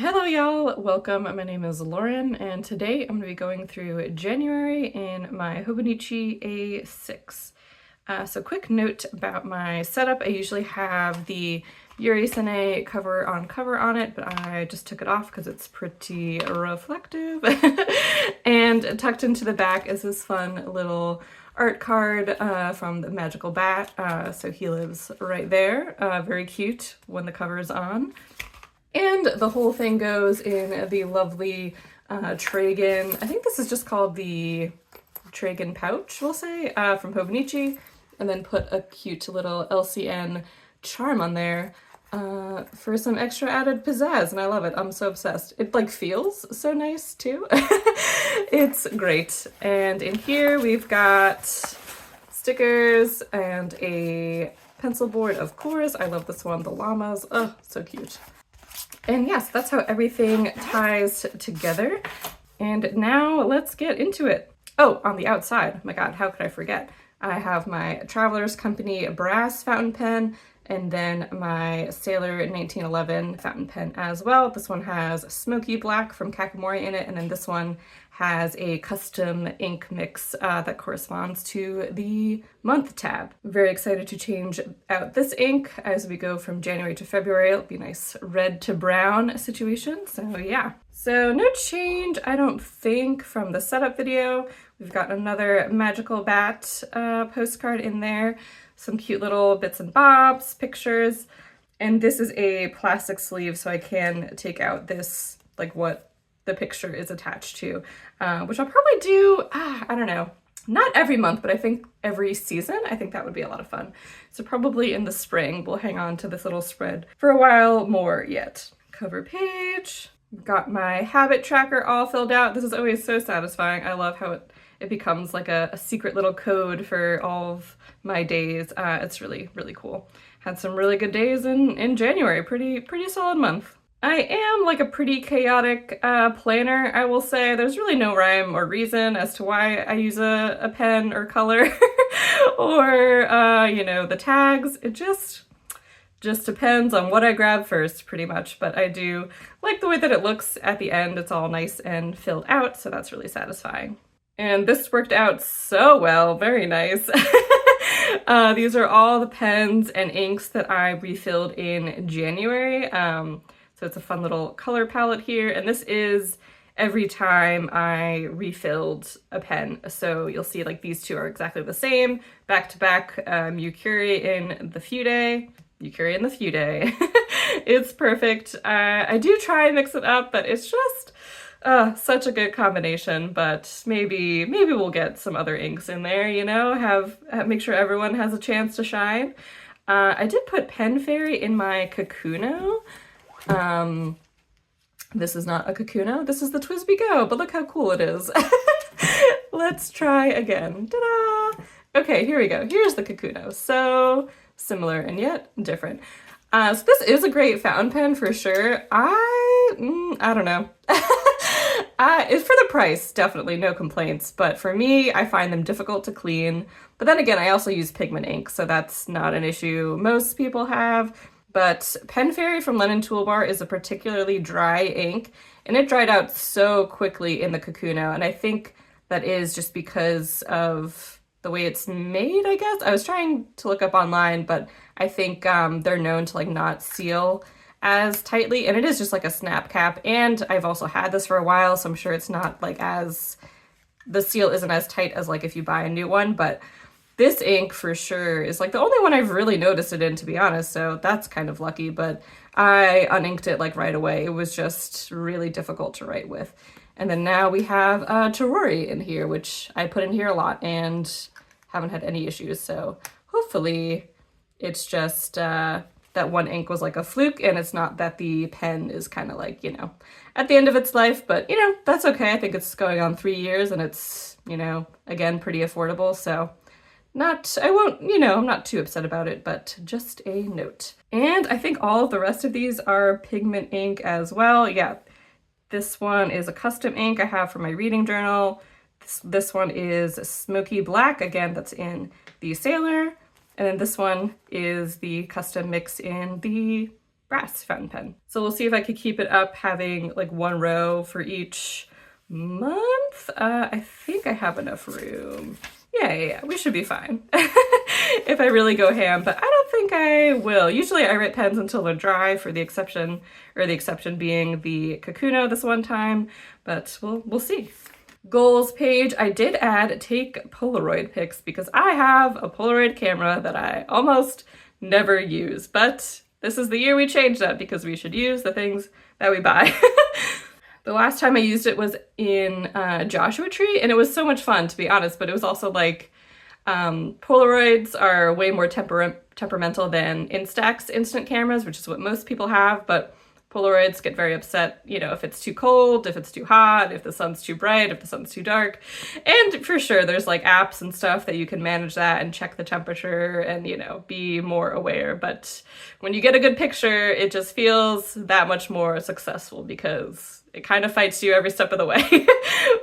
Hello y'all, welcome. My name is Lauren and today I'm going to be going through January in my Hobonichi A6. So quick note about my setup. I usually have the Yuri Sene cover on it, but I just took it off because it's pretty reflective. And tucked into the back is this fun little art card from the Magical Bat. So he lives right there. Very cute when the cover is on. And the whole thing goes in the lovely Tragan, I think this is just called the Tragan pouch, we'll say, from Hobonichi, and then put a cute little LCN charm on there for some extra added pizzazz, and I love it. I'm so obsessed. It like feels so nice too. It's great. And in here we've got stickers and a pencil board, of course. I love this one, the llamas. Oh, so cute. And yes, that's how everything ties together. And now let's get into it. Oh, on the outside, my God, how could I forget? I have my Traveler's Company brass fountain pen and then my Sailor 1911 fountain pen as well. This one has Smoky Black from Kakamori in it, and then this one has a custom ink mix that corresponds to the month tab. Very excited to change out this ink as we go from January to February. It'll be a nice red to brown situation, so yeah. So no change, I don't think, from the setup video. We've got another Magical Bat postcard in there, some cute little bits and bobs, pictures, and this is a plastic sleeve so I can take out this, like what the picture is attached to, which I'll probably do, I don't know, not every month, but I think every season. I think that would be a lot of fun. So probably in the spring, we'll hang on to this little spread for a while more yet. Cover page, got my habit tracker all filled out. This is always so satisfying. I love how it becomes like a secret little code for all of my days. It's really, really cool. Had some really good days in January, pretty solid month. I am like a pretty chaotic planner, I will say. There's really no rhyme or reason as to why I use a pen or color or, you know, the tags. It just depends on what I grab first, pretty much. But I do like the way that it looks at the end. It's all nice and filled out, so that's really satisfying. And this worked out so well, very nice. These are all the pens and inks that I refilled in January. So it's a fun little color palette here, and this is every time I refilled a pen. So you'll see like these two are exactly the same, back to back, Yukuri in the Fude, Yukuri in the Fude. It's perfect. I do try and mix it up, but it's just such a good combination. But maybe we'll get some other inks in there, you know, make sure everyone has a chance to shine. I did put Pen Fairy in my Kakuno. This is not a Kakuno, this is the Twisby Go, but look how cool it is. Let's try again. Ta-da! Okay, here we go. Here's the Kakuno. So similar and yet different. So this is a great fountain pen for sure. I don't know. It's for the price, definitely no complaints, but for me, I find them difficult to clean. But then again, I also use pigment ink, so that's not an issue most people have. But Pen Fairy from Lennon Toolbar is a particularly dry ink, and it dried out so quickly in the Kakuno, and I think that is just because of the way it's made, I guess. I was trying to look up online, but I think they're known to like not seal as tightly, and it is just like a snap cap, and I've also had this for a while, so I'm sure it's not like the seal isn't as tight as like if you buy a new one, but this ink for sure is like the only one I've really noticed it in, to be honest, so that's kind of lucky, but I uninked it like right away. It was just really difficult to write with. And then now we have Terori in here, which I put in here a lot and haven't had any issues, so hopefully it's just that one ink was like a fluke and it's not that the pen is kind of like, you know, at the end of its life, but you know, that's okay. I think it's going on 3 years and it's, you know, again, pretty affordable, so I'm not too upset about it, but just a note. And I think all of the rest of these are pigment ink as well. Yeah, this one is a custom ink I have for my reading journal. This one is Smoky Black, again, that's in the Sailor. And then this one is the custom mix in the brass fountain pen. So we'll see if I could keep it up having like one row for each month. I think I have enough room. Yeah, we should be fine if I really go ham, but I don't think I will. Usually I write pens until they're dry for the exception, or the exception being the Kakuno this one time, but we'll see. Goals page, I did add take Polaroid pics because I have a Polaroid camera that I almost never use, but this is the year we changed that because we should use the things that we buy. The last time I used it was in Joshua Tree, and it was so much fun, to be honest, but it was also like Polaroids are way more temperamental than Instax instant cameras, which is what most people have, but Polaroids get very upset, you know, if it's too cold, if it's too hot, if the sun's too bright, if the sun's too dark. And for sure, there's like apps and stuff that you can manage that and check the temperature and, you know, be more aware. But when you get a good picture, it just feels that much more successful because it kind of fights you every step of the way.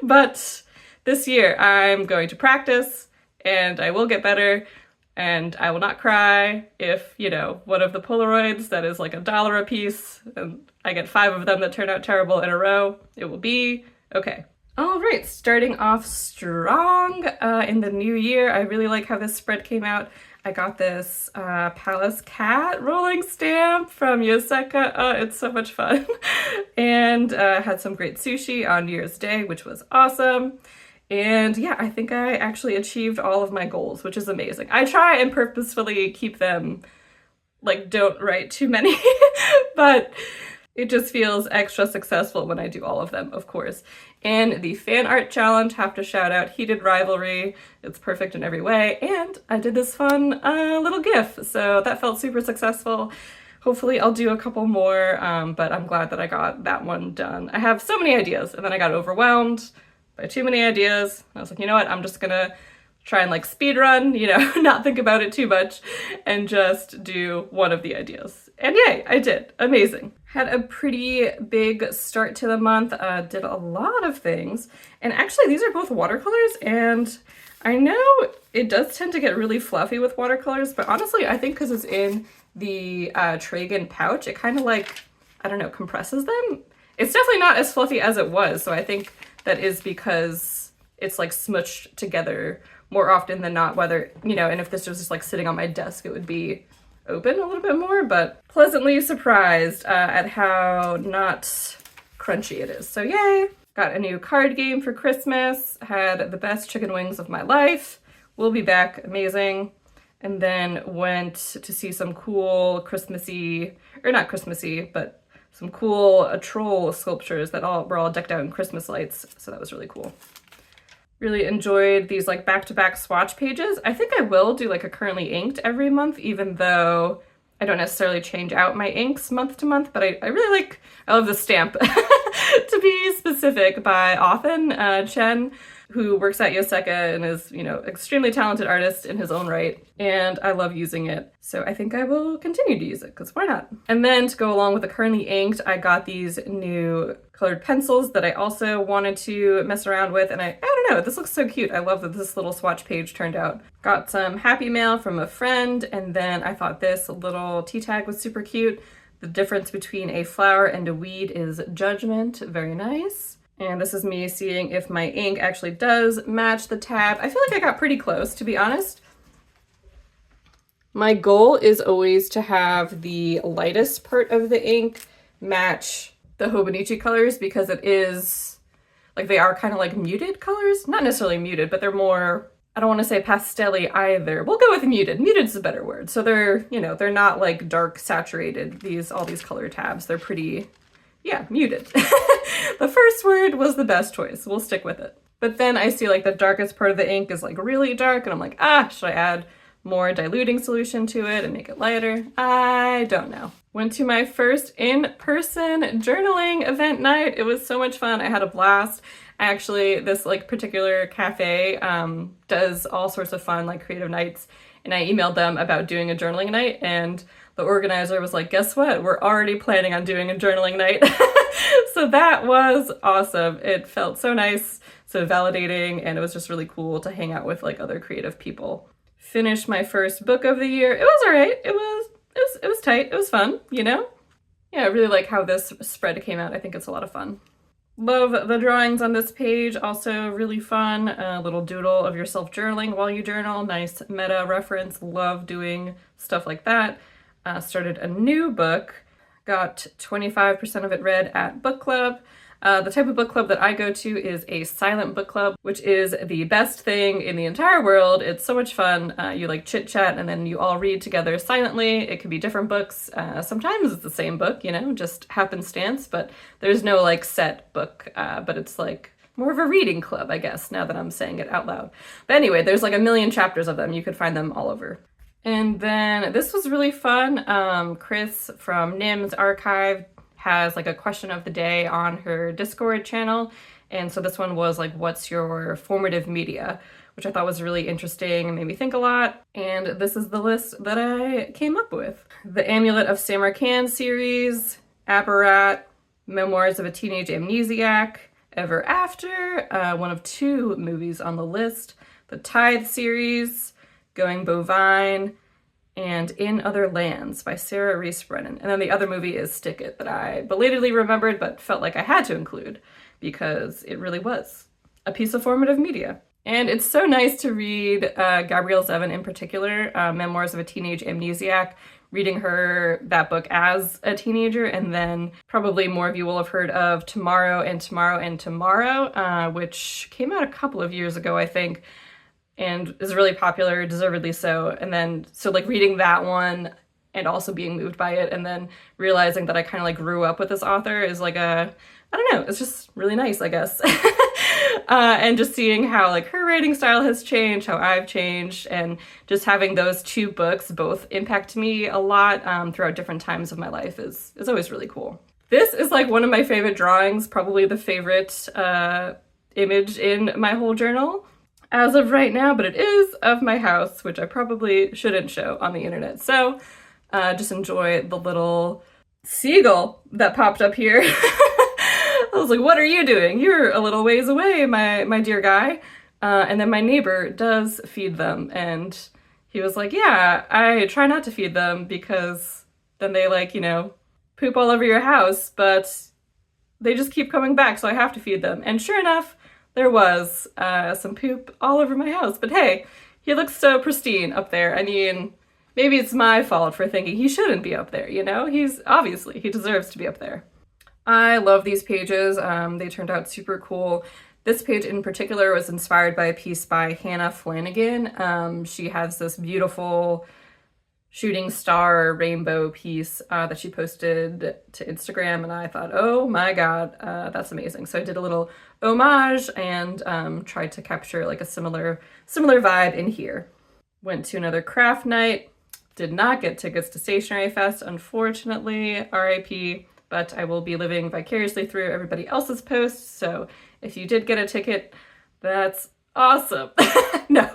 But this year I'm going to practice and I will get better. And I will not cry if, you know, one of the Polaroids that is like $1 a piece, and I get 5 of them that turn out terrible in a row. It will be okay. All right, starting off strong in the new year. I really like how this spread came out. I got this Palace Cat rolling stamp from Yoseka. It's so much fun. And had some great sushi on New Year's Day, which was awesome. And yeah, I think I actually achieved all of my goals, which is amazing. I try and purposefully keep them, like, don't write too many, but it just feels extra successful when I do all of them, of course. And the fan art challenge, have to shout out Heated Rivalry. It's perfect in every way. And I did this fun little GIF, so that felt super successful. Hopefully I'll do a couple more, but I'm glad that I got that one done. I have so many ideas, and then I got overwhelmed by too many ideas. I was like, you know what, I'm just gonna try and like speed run, you know, not think about it too much and just do one of the ideas. And yay, I did. Amazing. Had a pretty big start to the month, did a lot of things. And actually these are both watercolors, and I know it does tend to get really fluffy with watercolors, but honestly I think because it's in the Tragan pouch, it kind of like, I don't know, compresses them. It's definitely not as fluffy as it was, so I think that is because it's like smushed together more often than not, whether, you know, and if this was just like sitting on my desk, it would be open a little bit more, but pleasantly surprised at how not crunchy it is. So yay! Got a new card game for Christmas, had the best chicken wings of my life. We'll be back, amazing. And then went to see some cool Christmassy, or not Christmassy, but some cool troll sculptures that were all decked out in Christmas lights, so that was really cool. Really enjoyed these like back-to-back swatch pages. I think I will do like a currently inked every month, even though I don't necessarily change out my inks month to month, but I really like, I love the stamp, to be specific, by Often Chen, who works at Yoseka and is, you know, extremely talented artist in his own right, and I love using it. So I think I will continue to use it, because why not? And then to go along with the currently inked, I got these new colored pencils that I also wanted to mess around with, and I don't know, this looks so cute. I love that this little swatch page turned out. Got some happy mail from a friend, and then I thought this little tea tag was super cute. The difference between a flower and a weed is judgment. Very nice. And this is me seeing if my ink actually does match the tab. I feel like I got pretty close, to be honest. My goal is always to have the lightest part of the ink match the Hobonichi colors, because it is, like, they are kind of like muted colors. Not necessarily muted, but they're more, I don't want to say pastel-y either. We'll go with muted. Muted is a better word. So they're, you know, they're not like dark saturated, all these color tabs. They're pretty, yeah, muted. The first word was the best choice. We'll stick with it. But then I see like the darkest part of the ink is like really dark, and I'm like, should I add more diluting solution to it and make it lighter? I don't know. Went to my first in-person journaling event night. It was so much fun. I had a blast. Actually, this like particular cafe does all sorts of fun like creative nights, and I emailed them about doing a journaling night, and the organizer was like, guess what? We're already planning on doing a journaling night. So that was awesome. It felt so nice, so validating, and it was just really cool to hang out with like other creative people. Finished my first book of the year. It was all right. It was tight. It was fun, you know? yeah, I really like how this spread came out. I think it's a lot of fun. Love the drawings on this page, also really fun. A little doodle of yourself journaling while you journal, nice meta reference, love doing stuff like that. Started a new book, got 25% of it read at book club. The type of book club that I go to is a silent book club, which is the best thing in the entire world. It's so much fun. You like chit chat and then you all read together silently. It could be different books. Sometimes it's the same book, you know, just happenstance, but there's no like set book, but it's like more of a reading club, I guess, now that I'm saying it out loud. But anyway, there's like a million chapters of them. You could find them all over. And then this was really fun. Chris from NIMS Archive has like a question of the day on her Discord channel. And so this one was like, what's your formative media? Which I thought was really interesting and made me think a lot. And this is the list that I came up with. The Amulet of Samarkand series, Apparat, Memoirs of a Teenage Amnesiac, Ever After, one of 2 movies on the list, the Tithe series, Going Bovine, and In Other Lands by Sarah Reese Brennan. And then the other movie is Stick It, that I belatedly remembered but felt like I had to include because it really was a piece of formative media. And it's so nice to read Gabrielle Zevin in particular, Memoirs of a Teenage Amnesiac, reading that book as a teenager, and then probably more of you will have heard of Tomorrow and Tomorrow and Tomorrow, which came out a couple of years ago, I think, and is really popular, deservedly so. And then, so like reading that one and also being moved by it and then realizing that I kind of like grew up with this author is like I don't know, it's just really nice, I guess. And just seeing how like her writing style has changed, how I've changed, and just having those 2 books both impact me a lot throughout different times of my life is always really cool. This is like one of my favorite drawings, probably the favorite image in my whole journal as of right now, but it is of my house, which I probably shouldn't show on the internet. So just enjoy the little seagull that popped up here. I was like, what are you doing? You're a little ways away, my dear guy. And then my neighbor does feed them. And he was like, yeah, I try not to feed them because then they like, you know, poop all over your house, but they just keep coming back, so I have to feed them. And sure enough, there was some poop all over my house. But hey, he looks so pristine up there. I mean, maybe it's my fault for thinking he shouldn't be up there, you know? He deserves to be up there. I love these pages. They turned out super cool. This page in particular was inspired by a piece by Hannah Flanagan. She has this beautiful shooting star rainbow piece that she posted to Instagram, and I thought, oh my god, that's amazing. So I did a little homage and tried to capture like a similar vibe in here. Went to another craft night, did not get tickets to Stationery Fest, unfortunately, RIP, but I will be living vicariously through everybody else's posts, so if you did get a ticket, that's awesome. No.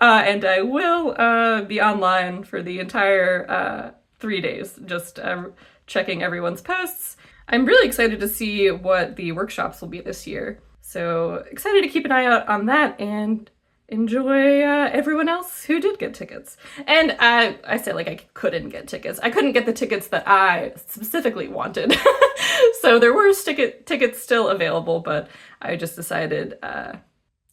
And I will be online for the entire 3 days, just checking everyone's posts. I'm really excited to see what the workshops will be this year. So excited to keep an eye out on that and enjoy everyone else who did get tickets. And I say like I couldn't get tickets. I couldn't get the tickets that I specifically wanted. So there were tickets still available, but I just decided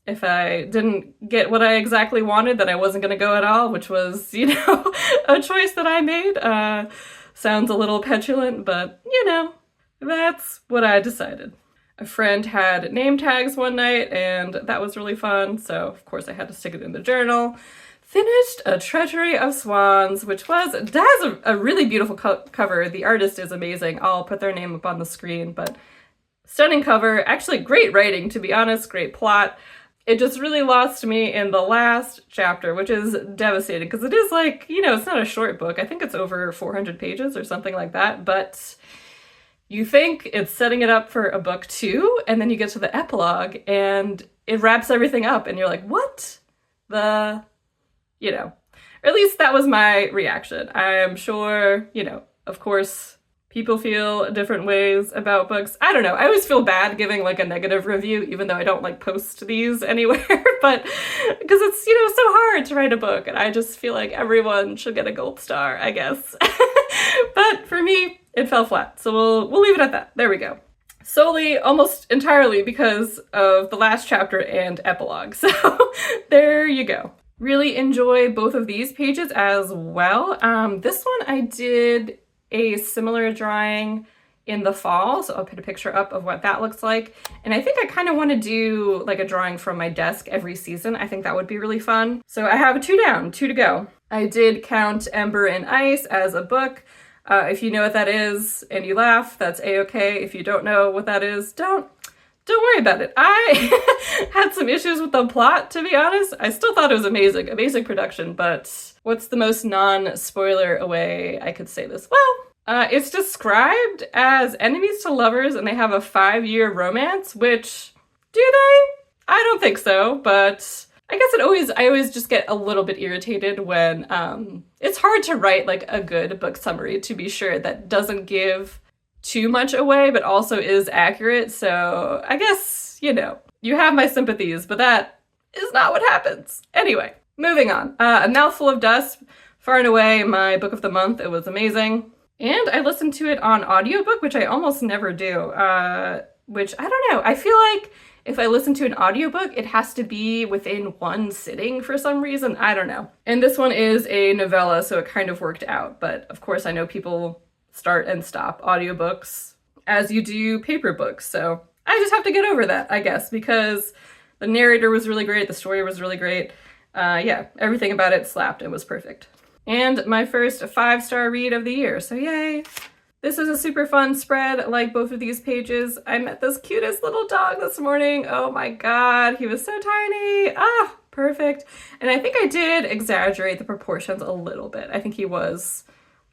if I didn't get what I exactly wanted, that I wasn't going to go at all, which was, you know, a choice that I made. Sounds a little petulant, but, you know, that's what I decided. A friend had name tags one night, and that was really fun, so of course I had to stick it in the journal. Finished A Treasury of Swans, which has a really beautiful cover. The artist is amazing. I'll put their name up on the screen, but stunning cover. Actually, great writing, to be honest, great plot. It just really lost me in the last chapter, which is devastating because it is like, you know, it's not a short book. I think it's over 400 pages or something like that, but you think it's setting it up for a book 2, and then you get to the epilogue and it wraps everything up and you're like, what the, you know, or at least that was my reaction. I am sure, you know, of course, people feel different ways about books. I don't know. I always feel bad giving like a negative review, even though I don't like post these anywhere, but because it's, you know, so hard to write a book and I just feel like everyone should get a gold star, I guess. But for me, it fell flat. So we'll leave it at that. There we go. Solely, almost entirely because of the last chapter and epilogue. So there you go. Really enjoy both of these pages as well. This one I did a similar drawing in the fall, so I'll put a picture up of what that looks like. And I think I kind of want to do like a drawing from my desk every season. I think that would be really fun. So I have 2 down, 2 to go. I did count Ember and Ice as a book. If you know what that is and you laugh, that's a-okay. If you don't know what that is, don't worry about it. I had some issues with the plot, to be honest. I still thought it was amazing production, but what's the most non-spoiler way I could say this? Well, it's described as enemies to lovers and they have a 5-year romance, which, do they? I don't think so, but I guess I always just get a little bit irritated when, it's hard to write like a good book summary, to be sure, that doesn't give too much away, but also is accurate. So I guess, you have my sympathies, but that is not what happens. Anyway, moving on. A Mouthful of Dust, far and away my book of the month. It was amazing. And I listened to it on audiobook, which I almost never do, which I don't know. I feel like if I listen to an audiobook, it has to be within one sitting for some reason. I don't know. And this one is a novella, so it kind of worked out. But of course, I know people start and stop audiobooks as you do paper books. So I just have to get over that, I guess, because the narrator was really great. The story was really great. Yeah, everything about it slapped. It was perfect. And my first 5-star read of the year. So yay. This is a super fun spread, like both of these pages. I met this cutest little dog this morning. Oh my God, he was so tiny. Ah, perfect. And I think I did exaggerate the proportions a little bit. I think he was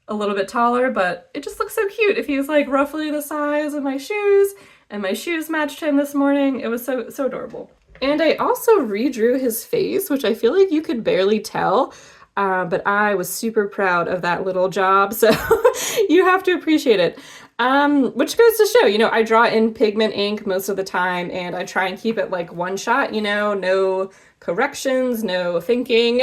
a little bit taller, but it just looks so cute if he's like roughly the size of my shoes, and my shoes matched him this morning. It was so adorable. And I also redrew his face, which I feel like you could barely tell. But I was super proud of that little job, so you have to appreciate it. Which goes to show, I draw in pigment ink most of the time, and I try and keep it like one shot, no corrections, no thinking.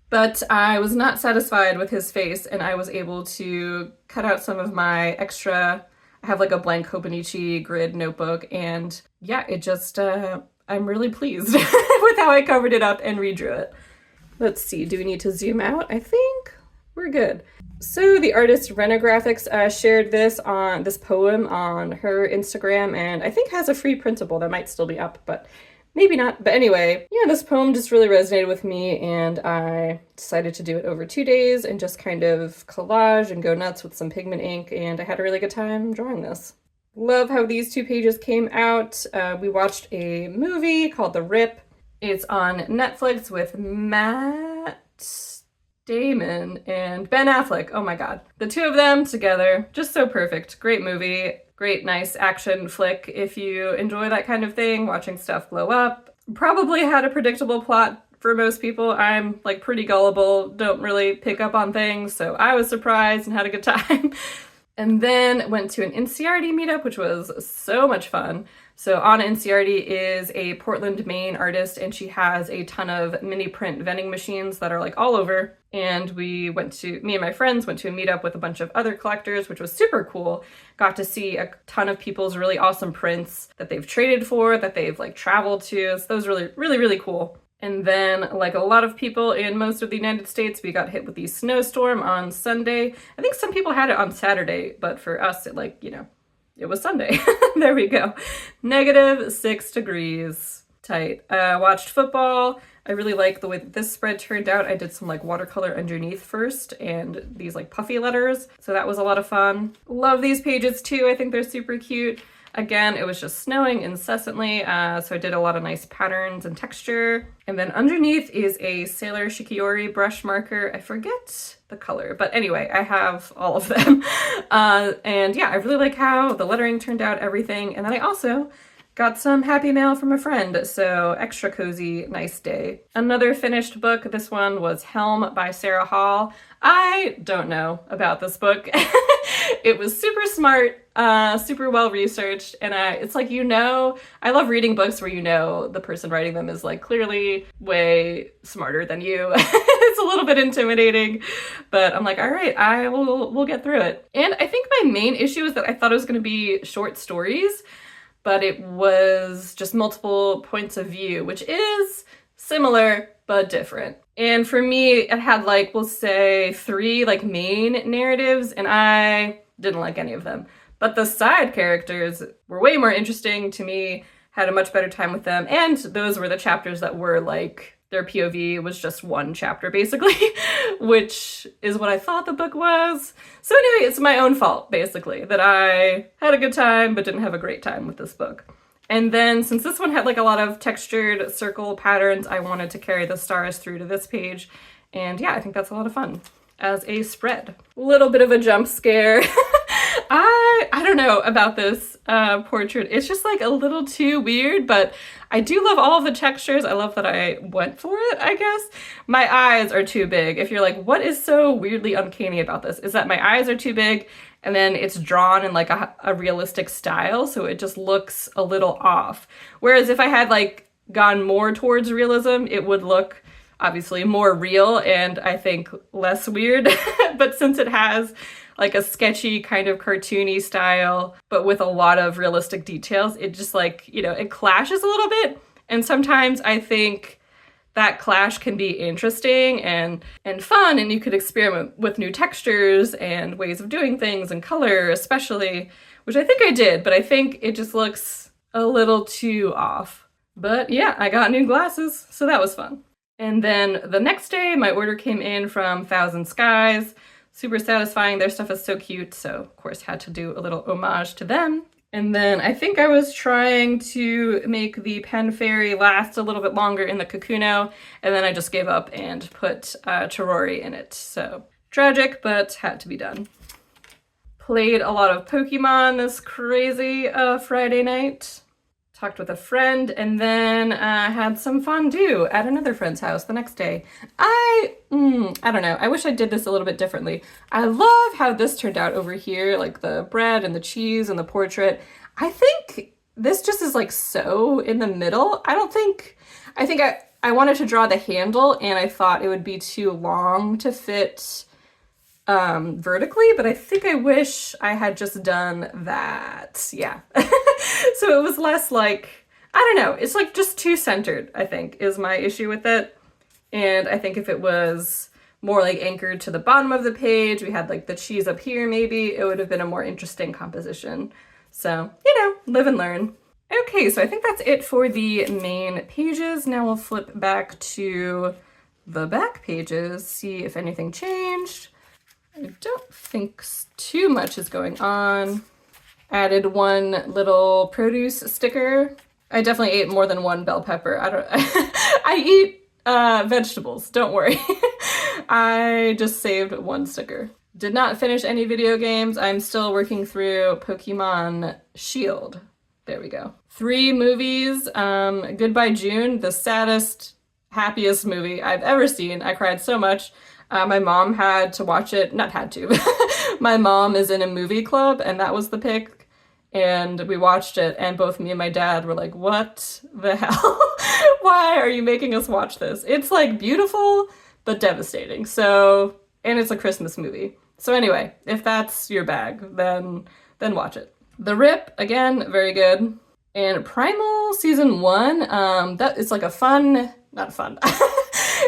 But I was not satisfied with his face, and I was able to cut out some of my extra. I have like a blank Hobonichi grid notebook, and yeah, it just, I'm really pleased with how I covered it up and redrew it. Let's see, do we need to zoom out? I think we're good. So the artist Renographics shared this poem on her Instagram, and I think has a free printable that might still be up, but maybe not. But anyway, yeah, this poem just really resonated with me, and I decided to do it over 2 days and just kind of collage and go nuts with some pigment ink, and I had a really good time drawing this. Love how these 2 pages came out. We watched a movie called The Rip. It's on Netflix with Matt Damon and Ben Affleck. Oh my God. The 2 of them together, just so perfect. Great movie, great nice action flick if you enjoy that kind of thing, watching stuff blow up. Probably had a predictable plot for most people. I'm like pretty gullible, don't really pick up on things, so I was surprised and had a good time. And then went to an NCRD meetup, which was so much fun. So Anna NCRD is a Portland, Maine artist, and she has a ton of mini print vending machines that are like all over. And me and my friends went to a meetup with a bunch of other collectors, which was super cool. Got to see a ton of people's really awesome prints that they've traded for, that they've like traveled to. So that was really, really, really cool. And then, like a lot of people in most of the United States, we got hit with the snowstorm on Sunday. I think some people had it on Saturday, but for us, it was Sunday. There we go. -6 degrees. Tight. Watched football. I really like the way that this spread turned out. I did some like watercolor underneath first and these like puffy letters. So that was a lot of fun. Love these pages too. I think they're super cute. Again, it was just snowing incessantly, so I did a lot of nice patterns and texture. And then underneath is a Sailor Shikiori brush marker. I forget the color, but anyway, I have all of them. And yeah, I really like how the lettering turned out, everything. And then I also got some happy mail from a friend, so extra cozy, nice day. Another finished book, this one was Helm by Sarah Hall. I don't know about this book. It was super smart, super well researched, and it's like, I love reading books where the person writing them is like clearly way smarter than you. It's a little bit intimidating, but I'm like, all right, we'll get through it. And I think my main issue is that I thought it was going to be short stories, but it was just multiple points of view, which is similar but different. And for me, it had like, we'll say 3 like main narratives, and I didn't like any of them. But the side characters were way more interesting to me, had a much better time with them, and those were the chapters that were like, their POV was just one chapter basically, which is what I thought the book was. So anyway, it's my own fault basically that I had a good time but didn't have a great time with this book. And then since this one had like a lot of textured circle patterns, I wanted to carry the stars through to this page. And yeah, I think that's a lot of fun as a spread. Little bit of a jump scare. I don't know about this portrait. It's just like a little too weird, but I do love all of the textures. I love that I went for it, I guess. My eyes are too big. If you're like, what is so weirdly uncanny about this? Is that my eyes are too big, and then it's drawn in like a realistic style, so it just looks a little off. Whereas if I had like gone more towards realism, it would look obviously more real and I think less weird. But since it has like a sketchy kind of cartoony style, but with a lot of realistic details, it just like, you know, it clashes a little bit. And sometimes I think that clash can be interesting and fun, and you could experiment with new textures and ways of doing things and color especially, which I think I did, but I think it just looks a little too off. But yeah, I got new glasses, so that was fun. And then the next day, my order came in from Thousand Skies. Super satisfying. Their stuff is so cute, so of course had to do a little homage to them. And then I think I was trying to make the pen fairy last a little bit longer in the Kakuno, and then I just gave up and put Chirori in it. So tragic, but had to be done. Played a lot of Pokemon this crazy Friday night. Talked with a friend, and then had some fondue at another friend's house the next day. I don't know. I wish I did this a little bit differently. I love how this turned out over here, like the bread and the cheese and the portrait. I think this just is like so in the middle. I think I wanted to draw the handle, and I thought it would be too long to fit vertically, but I think I wish I had just done that. Yeah. So it was less like, I don't know, it's like just too centered, I think, is my issue with it. And I think if it was more like anchored to the bottom of the page, we had like the cheese up here maybe, it would have been a more interesting composition. So, you know, live and learn. Okay, so I think that's it for the main pages. Now we'll flip back to the back pages, see if anything changed. I don't think too much is going on. Added one little produce sticker. I definitely ate more than one bell pepper. I eat vegetables, don't worry. I just saved one sticker. Did not finish any video games. I'm still working through Pokemon Shield. There we go. 3 movies. Goodbye June, the saddest, happiest movie I've ever seen. I cried so much. My mom had to watch it, not had to, my mom is in a movie club and that was the pick, and we watched it, and both me and my dad were like, what the hell? Why are you making us watch this? It's like beautiful, but devastating. So, and it's a Christmas movie. So anyway, if that's your bag, then watch it. The Rip, again, very good. And Primal Season 1, that it's like a fun, not fun.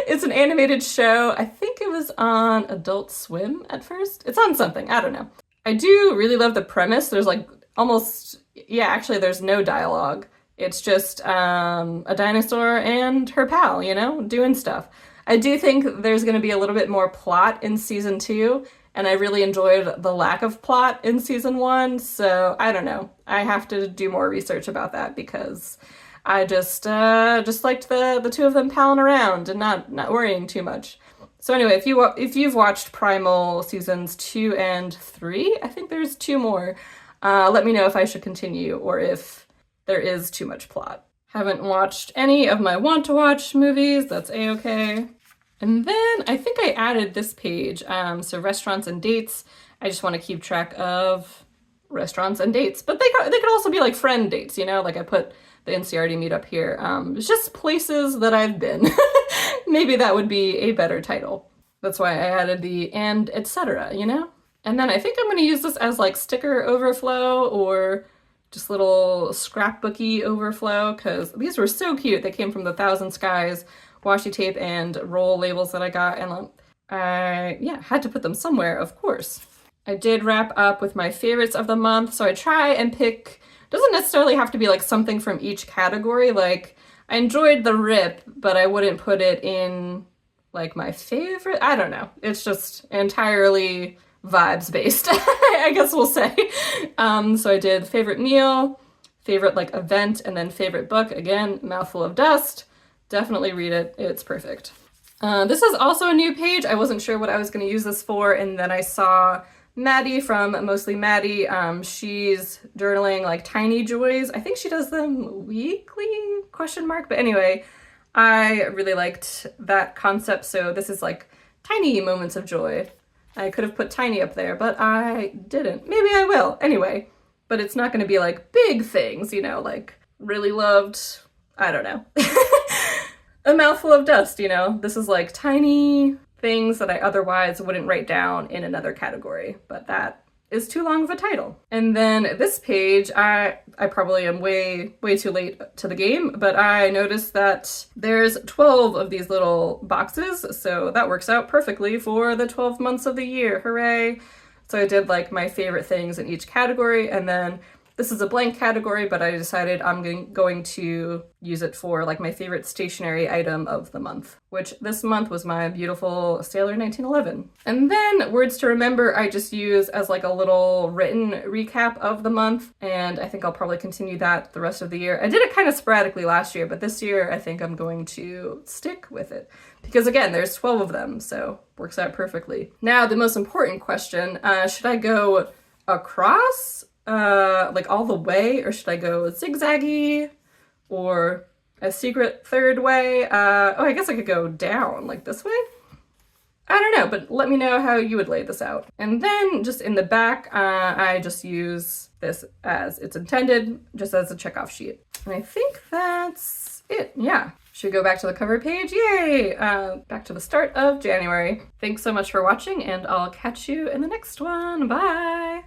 It's an animated show. I think it was on Adult Swim at first. It's on something, I don't know. I do really love the premise. There's like almost, yeah, actually there's no dialogue. It's just a dinosaur and her pal, you know, doing stuff. I do think there's going to be a little bit more plot in season 2, and I really enjoyed the lack of plot in season 1, so I don't know. I have to do more research about that because I just liked the two of them palling around and not worrying too much. So anyway, if you've watched Primal seasons 2 and 3, I think there's 2 more, let me know if I should continue or if there is too much plot. Haven't watched any of my want-to-watch movies, that's a-okay. And then I think I added this page, so restaurants and dates. I just want to keep track of restaurants and dates, but they could also be like friend dates, you know, like I put the NCRD meetup here. It's just places that I've been. Maybe that would be a better title. That's why I added the and etc., you know? And then I think I'm going to use this as like sticker overflow or just little scrapbooky overflow, because these were so cute. They came from the Thousand Skies washi tape and roll labels that I got, and I had to put them somewhere, of course. I did wrap up with my favorites of the month, so I try and pick, doesn't necessarily have to be like something from each category. Like I enjoyed the rip, but I wouldn't put it in like my favorite. I don't know. It's just entirely vibes based, I guess we'll say. So I did favorite meal, favorite like event, and then favorite book. Again, Mouthful of Dust. Definitely read it. It's perfect. This is also a new page. I wasn't sure what I was going to use this for, and then I saw Maddie from Mostly Maddie. She's journaling like tiny joys. I think she does them weekly, ? But anyway, I really liked that concept. So this is like tiny moments of joy. I could have put tiny up there, but I didn't. Maybe I will. Anyway, but it's not going to be like big things, you know, like really loved, I don't know. A Mouthful of Dust, you know? This is like tiny things that I otherwise wouldn't write down in another category, but that is too long of a title. And then this page, I probably am way too late to the game, but I noticed that there's 12 of these little boxes, so that works out perfectly for the 12 months of the year. Hooray! So I did like my favorite things in each category, and then this is a blank category, but I decided I'm going to use it for like my favorite stationery item of the month, which this month was my beautiful Sailor 1911. And then Words to Remember, I just use as like a little written recap of the month, and I think I'll probably continue that the rest of the year. I did it kind of sporadically last year, but this year I think I'm going to stick with it. Because again, there's 12 of them, so works out perfectly. Now, the most important question, should I go across? Like all the way, or should I go zigzaggy or a secret third way? Oh, I guess I could go down like this way. I don't know, but let me know how you would lay this out. And then just in the back, I just use this as it's intended, just as a checkoff sheet. And I think that's it. Yeah. Should go back to the cover page. Yay! Back to the start of January. Thanks so much for watching, and I'll catch you in the next one. Bye!